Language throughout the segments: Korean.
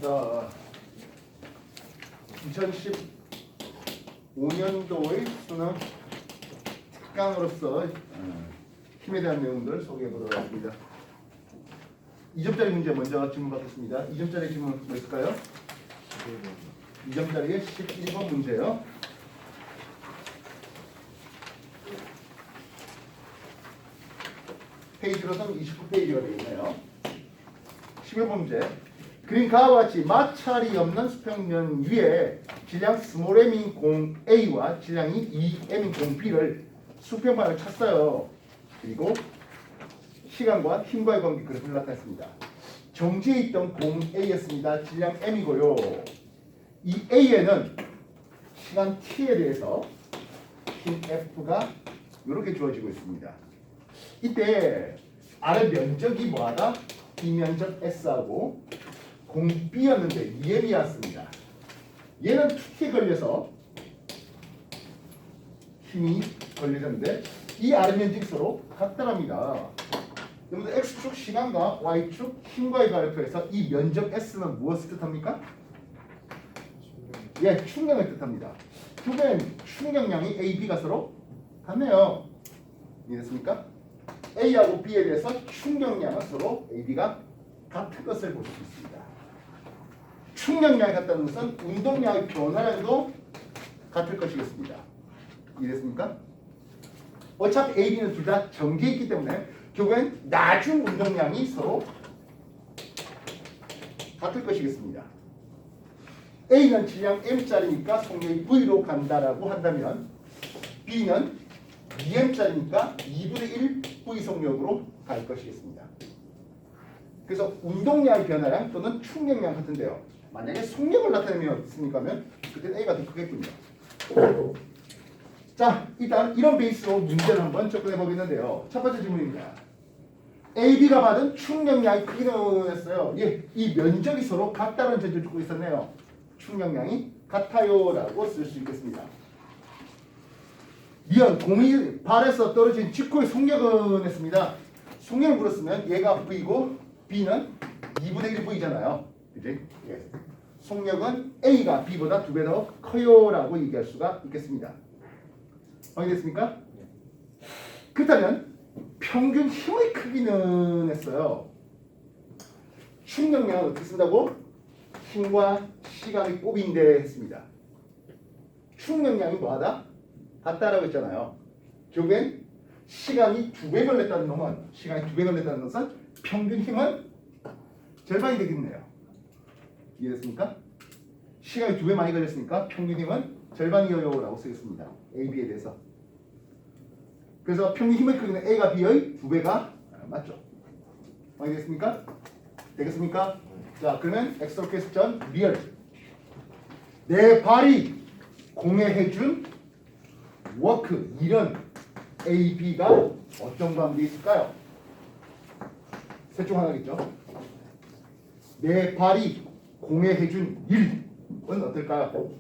자, 2015년도의 수능 특강으로서 힘에 대한 내용들 소개해 보도록 하겠습니다. 2점짜리 문제 먼저 질문 받겠습니다. 2점짜리 질문 뭐 있을까요? 2점짜리의 11번 문제요. 페이지로서는 29페이지가 되어 있네요. 11번 문제. 그린 가와 같이 마찰이 없는 수평면 위에 질량 스몰 m인 공 A와 질량이 2m인 공 B를 수평방을 쳤어요. 그리고 시간과 힘과의 관계 그래프를 나타냈습니다. 정지해 있던 공 A였습니다. 질량 m이고요. 이 A에는 시간 t에 대해서 힘 F가 이렇게 주어지고 있습니다. 이때 아래 면적이 뭐하다? 이 면적 S하고 공 B였는데 2m이었습니다. 얘는 2T에 걸려서 힘이 걸려졌는데 이 아래 면적이 서로 같다랍니다. 여러분들 X축 시간과 Y축 힘과의 그래프에서 이 면적 S는 무엇을 뜻합니까? 예, 충격을 뜻합니다. 결국엔 충격량이 A, B가 서로 같네요. 이해됐습니까? A하고 B에 대해서 충격량은 서로 A, B가 같은 것을 볼 수 있습니다. 충격량이 같다는 것은 운동량의 변화량도 같을 것이겠습니다. 이해됐습니까? 어차피 A, B는 둘 다 정지해 있기 때문에 결국엔 나중 운동량이 서로 같을 것이겠습니다. A는 질량 M짜리니까 속력이 V로 간다라고 한다면 B는 2M짜리니까 2분의 1 V 속력으로 갈 것이겠습니다. 그래서 운동량의 변화량 또는 충격량 같은데요. 만약에 속력을 나타내면 그때는 A가 더 크겠군요. 자, 일단 이런 베이스로 문제를 한번 접근해 보겠는데요. 첫 번째 질문입니다. A, B가 받은 충격량의 크기는 했어요. 예, 이 면적이 서로 같다는 전제를 두고 있었네요. 충격량이 같아요라고 쓸 수 있겠습니다. 미연 공이 발에서 떨어진 직후의 속력은 했습니다. 속력을 물었으면 얘가 V고 B는 2분의 1 V잖아요. 그치? 예. 속력은 A가 B보다 2배 더 커요라고 얘기할 수가 있겠습니다. 확인됐습니까? 그렇다면 평균 힘의 크기는 했어요. 충격량을 어떻게 쓴다고? 힘과 시간의 곱인데 했습니다. 충격량이 뭐하다? 같다라고 했잖아요. 결국엔 시간이 2배 걸렸다는 것은 평균 힘은 절반이 되겠네요. 이해됐습니까? 시간이 2배 많이 걸렸으니까 평균 힘은 절반이요라고 쓰겠습니다. A, B에 대해서. 그래서 평균 힘의 크기는 A가 B의 2배가 맞죠. 확인됐습니까? 되겠습니까? 자, 그러면 엑소 퀘스천 리얼. 내 발이 공에 해준 워크, 일은 A, B가 어떤 관계에 있을까요? 셋 중 하나겠죠. 내 발이 공에 해준 일은 어떨까요?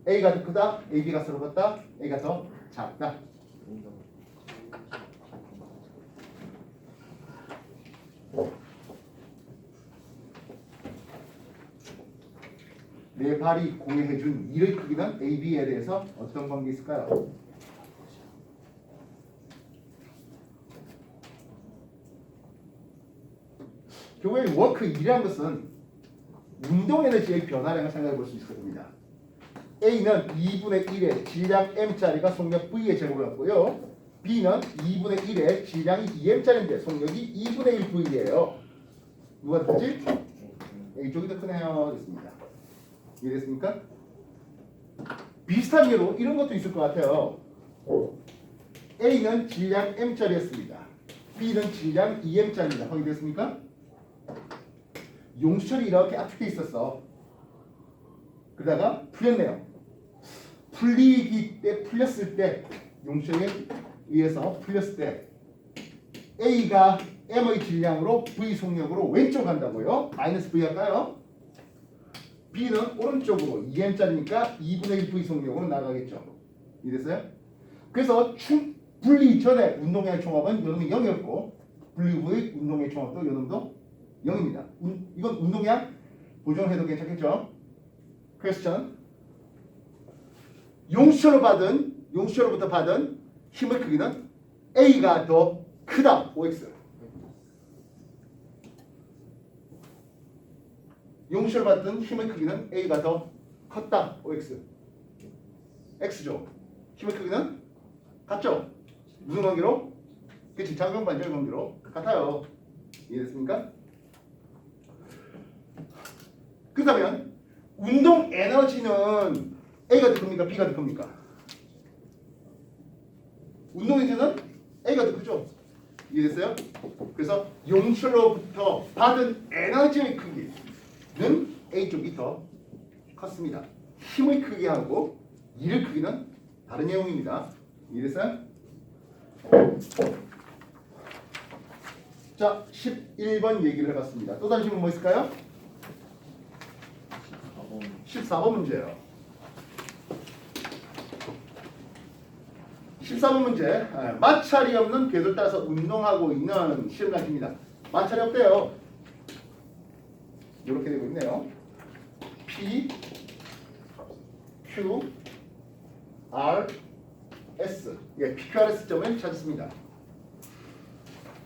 A가 더 크다, A, B가 서로 같다, A가 더 작다. 내 발이 공에 해준 일의 크기는 A, B에 대해서 어떤 관계 있을까요? 결국에 워크 일이라는 것은 운동 에너지의 변화량을 생각해 볼 수 있을 겁니다. A는 2분의 1의 질량 M짜리가 속력 V의 제곱을 갖고요. B는 2분의 1의 질량이 2M짜리인데 속력이 2분의 1 V예요. 누가 더 크지? 이쪽이 더 크네요. 됐습니다. 이해됐습니까? 비슷한 예로 이런 것도 있을 것 같아요. A는 질량 M짜리였습니다. B는 질량 2M짜리입니다. 확인됐습니까? 용수철이 이렇게 압축돼 있었어. 그러다가 풀렸네요. 풀렸을 때 용수철에 의해서 풀렸을 때 A가 M의 질량으로 V 속력으로 왼쪽 간다고요. 마이너스 V 할까요? B는 오른쪽으로 2M짜리니까 2분의 1 V 속력으로 나가겠죠. 이랬어요? 그래서 분리 전에 운동량의 총합은 여러분이 0이었고 분류부의 운동의 총합도 요놈도 0입니다. 이건 운동량 보존해도 괜찮겠죠? 퀘스천. 용수철로부터 받은 힘의 크기는 A가 더 크다. OX. 용수철 받은 힘의 크기는 A가 더 컸다. OX. X죠. 힘의 크기는 같죠? 무슨 관계로? 그치, 작용 반절 관계로 같아요. 이해됐습니까? 그렇다면 운동 에너지는 A가 더 큽니까? B가 더 큽니까? 운동 에너지는 A가 더 크죠? 이해됐어요? 그래서 용출로부터 받은 에너지의 크기는 A 쪽이 더 컸습니다. 힘의 크기하고 일의 크기는 다른 내용입니다. 이해됐어요? 자, 11번 얘기를 해봤습니다. 또 다른 질문 뭐 있을까요? 14번 문제예요. 14번 문제. 마찰이 없는 궤도를 따라서 운동하고 있는 시험장입니다. 마찰이 없대요. 이렇게 되고 있네요. P, Q, R, S. 예, PQRS 점을 찾았습니다.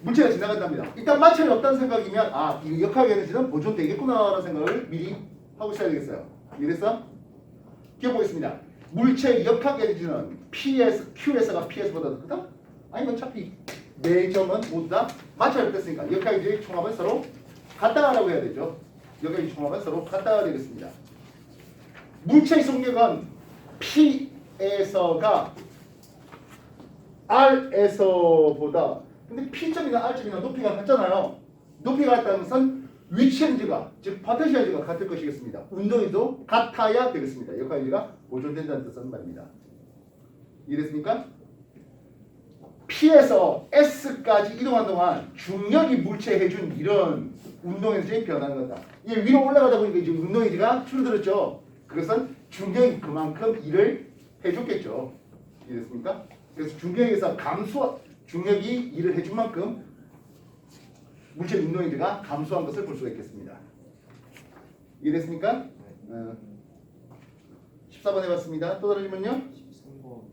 물체가 지나간답니다. 일단 마찰이 없다는 생각이면 이 역학 에너지는 보존되겠구나라는 생각을 미리 하고 있어야 되겠어요. 이래서 기억보겠습니다. 물체의 역학 에너지는 PS, QS가 PS보다 더 크다? 아니면 어차피 네 점은 모두 다 마찰이 없댔으니까 역학 에너지의 총합은 서로 같다라고 해야 되죠. 역학 에너지 총합은 서로 같다가 되겠습니다. 물체의 속력은 P에서가 R에서보다 근데 P점이나 R점이나 높이가 같잖아요. 높이가 같다는 것은 위치 에너지가 즉 포텐셜 에너지가 같을 것이겠습니다. 운동에도 같아야 되겠습니다. 역학 에너지가 보존된다는 뜻은 말입니다. 이해됐습니까? P에서 S까지 이동한 동안 중력이 물체에 해준 이런 운동 에너지의 변화인 거다. 이게 위로 올라가다 보니까 이제 운동 에너지가 줄어들었죠. 그것은 중력이 그만큼 일을 해줬겠죠. 이해됐습니까? 그래서 중력에서 중력이 일을 해준 만큼 물체 운동 에너지가 감소한 것을 볼 수가 있겠습니다. 이해됐습니까? 14번 해봤습니다. 또 다른 질문요?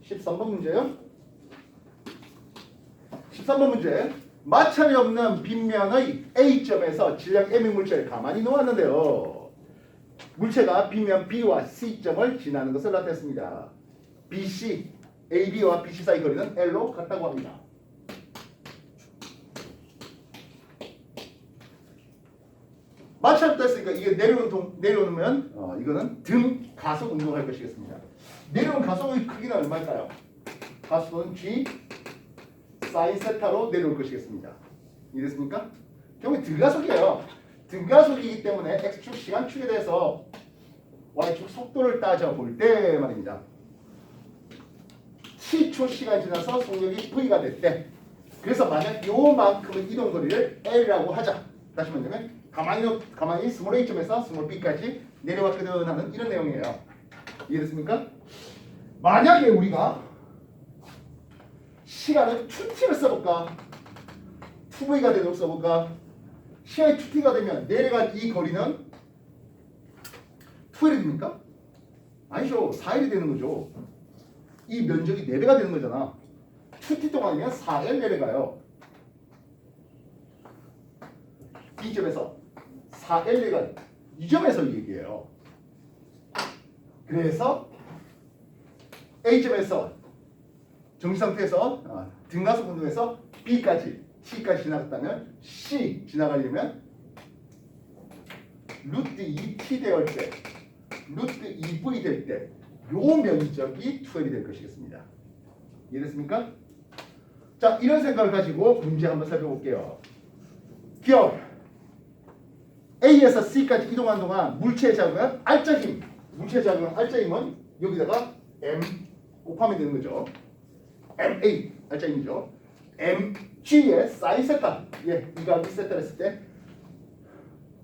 13번 문제요. 13번 문제. 마찰이 없는 빗면의 A점에서 질량 M의 물체를 가만히 놓았는데요. 물체가 빗면 B와 C점을 지나는 것을 나타냈습니다. BC, AB와 BC 사이 거리는 L로 같다고 합니다. 마찰 됐으니까 이게 내려오면 이거는 등 가속 운동할 것이겠습니다. 내려온 가속의 크기는 얼마일까요? 가속은 G 사인 세타로 내려올 것이겠습니다. 이해됐습니까? 결국 등가속이에요. 등가속이기 때문에 x축 시간축에 대해서 y축 속도를 따져볼 때 말입니다. t초 시간이 지나서 속력이 v가 될 때 그래서 만약 요만큼의 이동 거리를 l이라고 하자. 다시 말하면 가만히 스몰 a점에서 스몰 b까지 내려왔거든 하는 이런 내용이에요. 이해됐습니까? 만약에 우리가 시간을 2t를 써볼까? 2v가 되도록 써볼까? 시간이 2t가 되면 내려간 이 거리는 2L이 됩니까? 아니죠. 4L이 되는 거죠. 이 면적이 4배가 되는 거잖아. 2t 동안이면 4L 내려가요. 이 점에서 4L 내려간 이 점에서 이 얘기예요. 그래서 A점에서 정지 상태에서 등가속 운동에서 B까지 T까지 지나갔다면 C 지나가려면 루트 2T 되올 때 루트 2V 될 때 요 면적이 2L이 될 것이겠습니다. 이해됐습니까? 자, 이런 생각을 가지고 문제 한번 살펴볼게요. 기억 A에서 C까지 이동한 동안 물체의 자극은 R자 힘 물체의 자극은 R자 힘은 여기다가 M 곱하면 되는 거죠. MA 알짜 힘이죠. MG의 사인 세타 이가 세타를 했을 때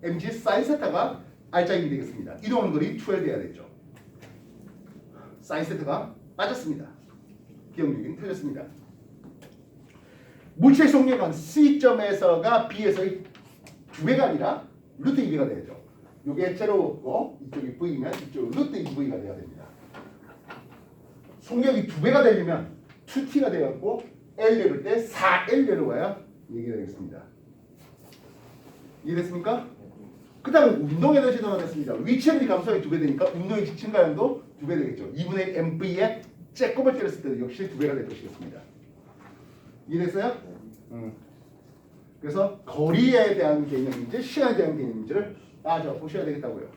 MG 사인 세타가 알짜 힘이 되겠습니다. 이동하는 거리 2L 돼야 되죠. 사인 세타가 빠졌습니다. 기억력이 틀렸습니다. 물체의 속력은 C점에서가 B에서의 2배가 아니라 루트 2배가 되죠. 이게 제로고 이쪽이 V면 이쪽은 루트 2V가 돼야 됩니다. 속력이 2배가 되려면 2T가 되었고 L 내릴 때 4L 내려와야 얘기가 되겠습니다. 이해됐습니까? 그 다음에 운동에 대해서 전환했습니다. 위치에너지 감소하기 2배 되니까 운동의 증가량도 2배 되겠죠. 2분의 MV에 쬐꼼을 때렸을 때도 역시 2배가 될 것이겠습니다. 이해됐어요? 그래서 거리에 대한 개념인지 시간에 대한 개념인지를 따져 보셔야 되겠다고요.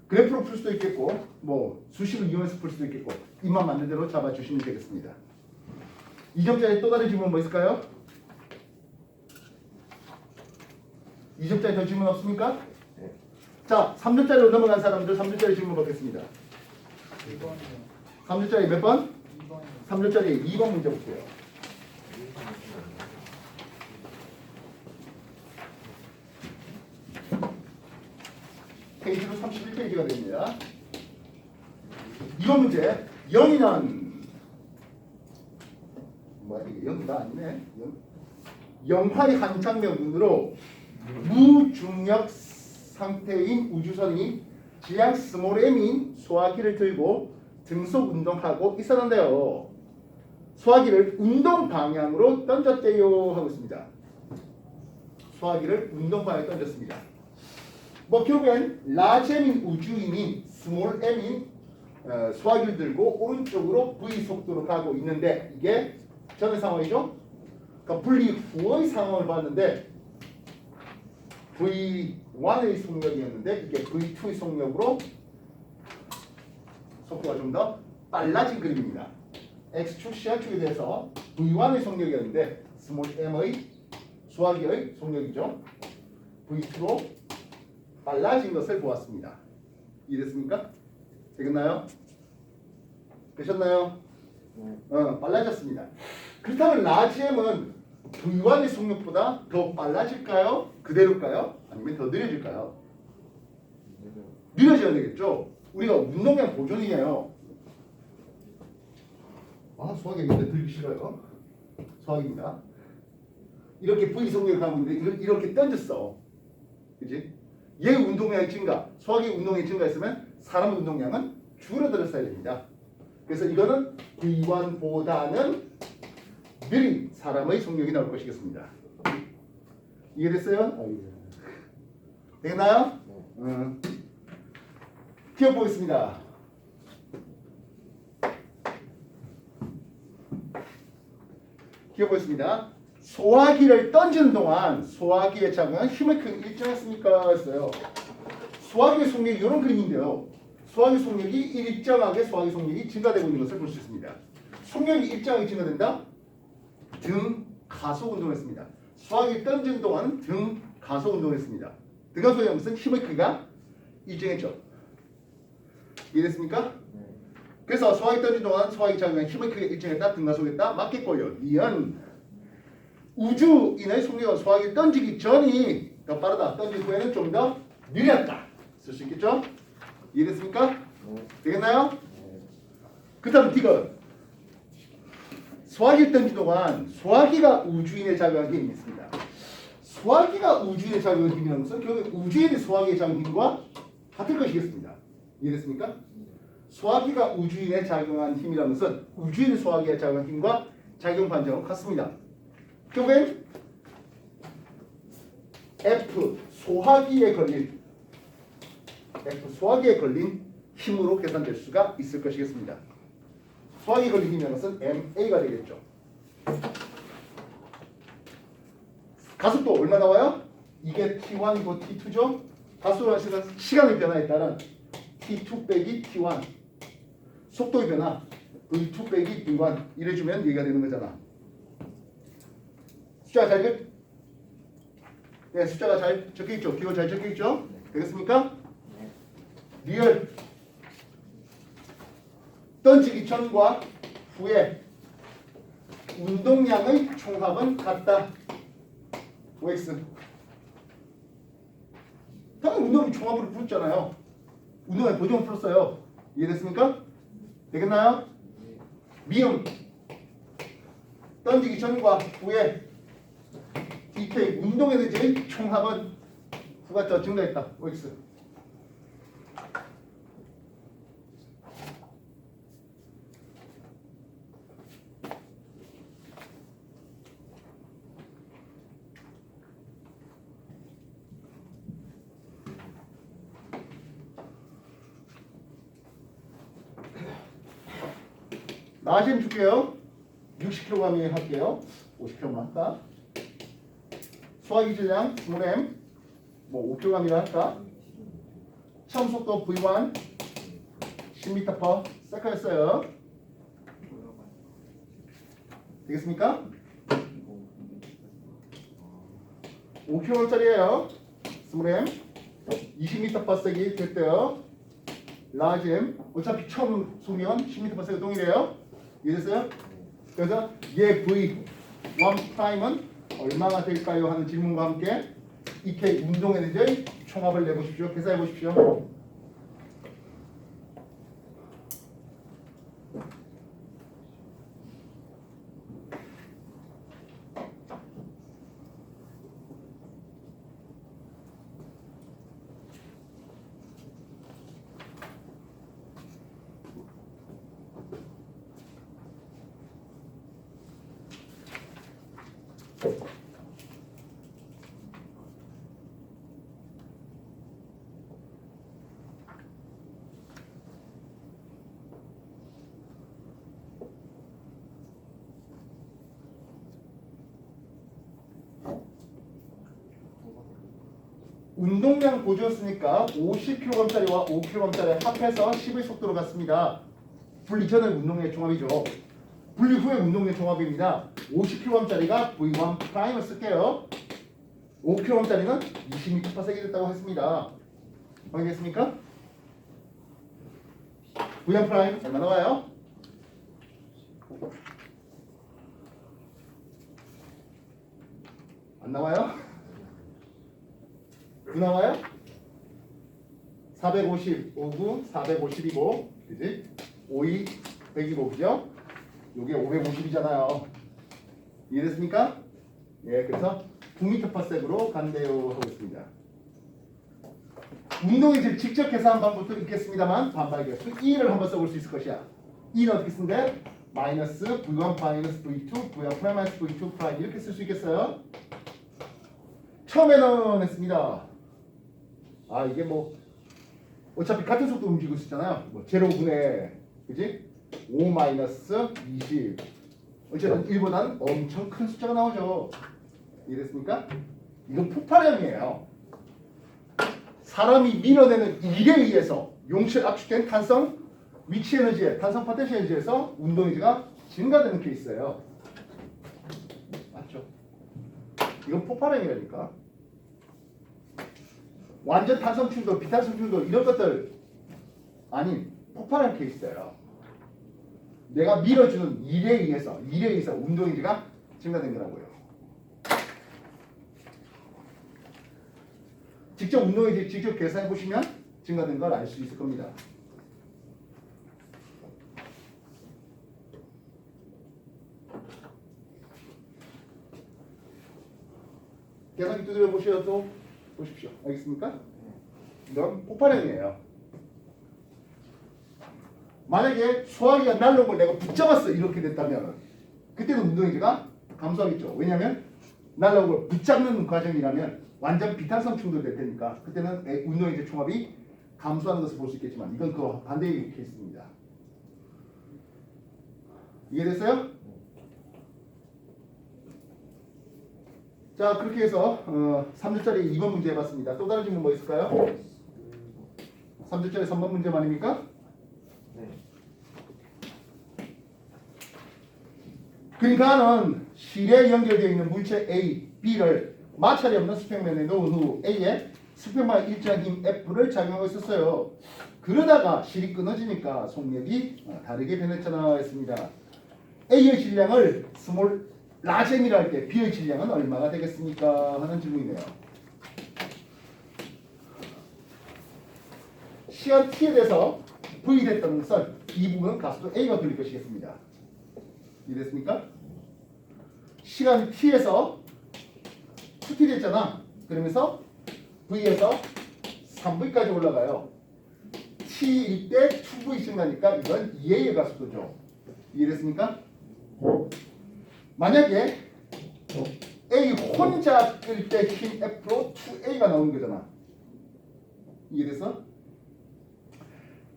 그래프로 풀 수도 있겠고 뭐 수식을 이용해서 풀 수도 있겠고 입만 맞는 대로 잡아주시면 되겠습니다. 2점짜리 또 다른 질문 뭐 있을까요? 2점짜리 더 질문 없습니까? 네. 자, 3점짜리로 넘어간 사람들 3점짜리 질문 받겠습니다. 3점짜리 몇 번? 3점짜리 2번 문제 볼게요. 페이지로 31페이지가 됩니다. 이번 문제 0이는 뭐야 이게 0가 아니네. 0파의 한 장면으로 무중력 상태인 우주선이 질량 스몰 m인 소화기를 들고 등속 운동하고 있었는데요. 소화기를 운동 방향으로 던졌대요 하고 있습니다. 소화기를 운동 방향에 던졌습니다. 뭐 결국엔 라지 m인 우주인이 스몰 m인 소화기를 들고 오른쪽으로 v 속도로 가고 있는데 이게 전의 상황이죠. 그러니까 분리 후의 상황을 봤는데 V1의 속력이었는데 이게 V2의 속력으로 속도가 좀 더 빨라진 그림입니다. X축, C축에 대해서 V1의 속력이었는데 스몰 m의 소화기의 속력이죠. V2로 빨라진 것을 보았습니다. 이해됐습니까? 되겠나요? 되셨나요? 빨라졌습니다. 그렇다면 라지 m은 V1의 속력보다 더 빨라질까요? 그대로일까요? 아니면 더 느려질까요? 느려져야 되겠죠? 우리가 운동량 보존이에요. 소화기 근데 들기 싫어요. 소화기입니다. 이렇게 V 속력을 가고 있는데 이렇게 던졌어. 그치? 얘 운동량이 증가, 소화기 운동량이 증가했으면 사람 운동량은 줄어들었어야 됩니다. 그래서 이거는 V1보다는 느린 사람의 속력이 나올 것이겠습니다. 이해됐어요? 되겠나요? 기억 보겠습니다. 기억 보겠습니다. 소화기를 던지는 동안 소화기의 작용은 힘의 크기 일정했습니까? 했어요. 소화기의 속력이 이런 그림인데요. 소화기 속력이 일정하게 소화기 속력이 증가되고 있는 것을 볼 수 있습니다. 속력이 일정하게 증가된다? 등 가속 운동했습니다. 소화기 던지는 동안 등 가속 운동했습니다. 등 가속의 무슨 힘의 크기가 일정했죠. 이해됐습니까? 그래서 소화기 던지는 동안 소화기 작용한 힘의 크기가 일정했다. 등 가속했다. 맞겠고요. 이은 우주인의 속력은 소화기 던지기 전이 더 빠르다. 던진 후에는 좀 더 느렸다. 쓸 수 있겠죠? 이해됐습니까? 되겠나요? 그 다음 디귿. 소화기를 던진 동안 소화기가 우주인의 작용한 힘이 있습니다. 소화기가 우주인의 작용한 힘이라는 것은 결국 우주인의 소화기의 작용 힘과 같은 것이겠습니다. 이해됐습니까? 소화기가 우주인의 작용한 힘이라는 것은 우주인의 소화기의 작용한 힘과 작용 반작은 같습니다. 결국엔 F 소화기에 걸린 힘으로 계산될 수가 있을 것이겠습니다. 소화기에 걸린 힘이라는 것은 MA가 되겠죠. 가속도 얼마 나와요? 이게 T1이고 T2죠. 가속도 하시는 시간의 변화에 따른 T2 빼기 T1 속도의 변화 V2 빼기 V1 이래주면 얘기가 되는 거잖아. 숫자가 잘 숫자가 잘 적혀있죠. 기호 잘 적혀있죠. 되겠습니까? 리얼 던지기 전과 후에 운동량의 총합은 같다. OX 당연히 운동의 총합으로 풀었잖아요. 운동의 보정을 풀었어요. 이해됐습니까? 되겠나요? 미음 던지기 전과 후에 EK 운동 에너지의 총합은 후가적 증가했다. OX. 나시면 줄게요. 60kg이 할게요. 50kg만 할까? 소화기 질량 20m, 뭐 5kg이라 할까? 처음 속도 V1 10m/s 였어요. 되겠습니까? 5kg짜리예요. 20m 20m/s이 됐대요. 라짐 어차피 처음 소면 10m/s 동일해요. 이해됐어요? 그래서 얘 V1'은 얼마가 될까요? 하는 질문과 함께 EK 운동 에너지의 총합을 내보십시오. 계산해 보십시오. 운동량 보조였으니까 50kg짜리와 5kg짜리 합해서 10의 속도로 갔습니다. 분리 전의 운동량 종합이죠. 분리 후의 운동량 종합입니다. 50kg짜리가 V1'을 쓸게요. 5kg짜리는 20m/s이 됐다고 했습니다. 확인했습니까? V1' 얼마 나와요? 안 나와요? 나와요? 450, 5구 450이고, 그지? 52, 100이고, 그죠? 요게 550이잖아요. 이해됐습니까? 예, 그래서 9m/s로 간대요 하고 있습니다. 운동의 질 직접 계산한 방법도 있겠습니다만 반발계수 E를 한번 써볼 수 있을 것이야. E는 어떻게 쓴대? 마이너스 V1 마이너스 V2 V1 프라임 마이너스 V2 프라임 이렇게 쓸 수 있겠어요? 처음에는 했습니다. 아 이게 뭐 어차피 같은 속도 움직이고 있잖아요. 뭐 제로분의 그지? 5 마이너스 20 어쨌든 1보다는 엄청 큰 숫자가 나오죠. 이해됐습니까? 이건 폭발형이에요. 사람이 밀어내는 일에 의해서 용체에 압축된 탄성 위치 에너지에 탄성 포텐셜 에너지에서 운동 에너지가 증가되는 케이스예요. 맞죠? 이건 폭발형이라니까. 완전 탄성 충돌, 비탄성 충돌 이런 것들 아닌 폭발형 케이스예요. 내가 밀어주는 일에 의해서 운동 에너지가 증가된 거라고요. 직접 운동 에너지 직접 계산해 보시면 증가된 걸 알 수 있을 겁니다. 계산기 두드려 보셔도 보십시오. 알겠습니까? 이건 폭발형이에요. 만약에 소화기가 날라온 걸 내가 붙잡았어 이렇게 됐다면 그때는 운동에너지가 감소하겠죠. 왜냐하면 날라온 걸 붙잡는 과정이라면 완전 비탄성 충돌될 테니까 그때는 운동에너지 총합이 감소하는 것을 볼 수 있겠지만 이건 그 반대의 케이스입니다. 이해됐어요? 자 그렇게 해서 3주짜리 2번 문제 해봤습니다. 또 다른 질문 뭐 있을까요? 3주짜리 3번 문제 말입니까? 네. 그러니까는 실에 연결되어 있는 물체 A, B를 마찰이 없는 수평면에 놓은 후 A에 수평만 일정한 힘 F를 작용하고 있었어요. 그러다가 실이 끊어지니까 속력이 다르게 변했잖아 했습니다. A의 질량을 스몰 라셈이라 할 때 B의 질량은 얼마가 되겠습니까? 하는 질문이네요. 시간 T에 대해서 V 됐던 것은 이 부분 가속도 A가 돌릴 것이겠습니다. 이해됐습니까? 시간 T에서 2t 됐잖아. 그러면서 v에서 3v까지 올라가요. t일 때 2v 증가니까 이건 2a의 가속도죠. 이해됐습니까? 만약에 a 혼자 끌 때 힘 F로 2a가 나오는 거잖아. 이해됐어?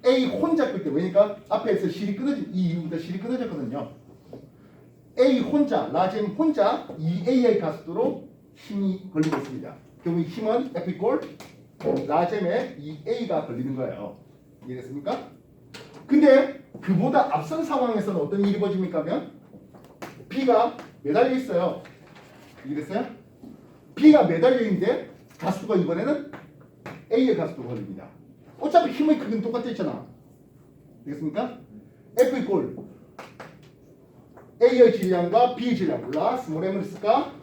A 혼자 끌 때 왜니까 앞에서 실이 끊어진 이 이유부터 실이 끊어졌거든요. A 혼자, 라잼 혼자 2A의 가속도로 힘이 걸리고 있습니다. 결국 힘은 F 이꼴 라잼에 2A가 걸리는 거예요. 이해됐습니까? 근데 그보다 앞선 상황에서는 어떤 일이 벌어집니까 하면 B가 매달려 있어요. 이해됐어요? B가 매달려 있는데 가속도가 이번에는 A의 가속도가 걸립니다. 어차피 힘의 크기는 똑같았잖아. 되겠습니까? F 이꼴 A의 질량과 B의 질량 몰라 스몰 m을 쓸까?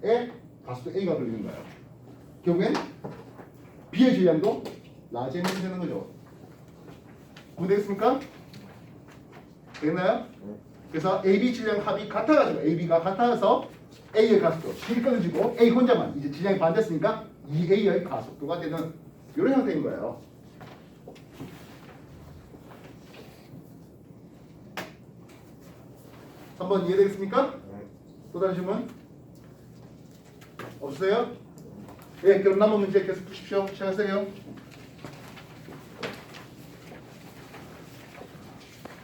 에 가속도 A가 걸리는 거예요. 결국엔 B의 질량도 라지 m이 되는 거죠. 이해되겠습니까? 됐나요? 그래서 AB 질량 합이 같아가지고 AB가 같아서 A의 가속도 힘이 끊어지고 A 혼자만 이제 질량이 반대했으니까 2A의 가속도가 되는 이런 형태인 거예요. 한번 이해되겠습니까? 또 다른 질문? 없으세요? 예, 그럼 남은 문제 계속 푸십시오. 시작하세요.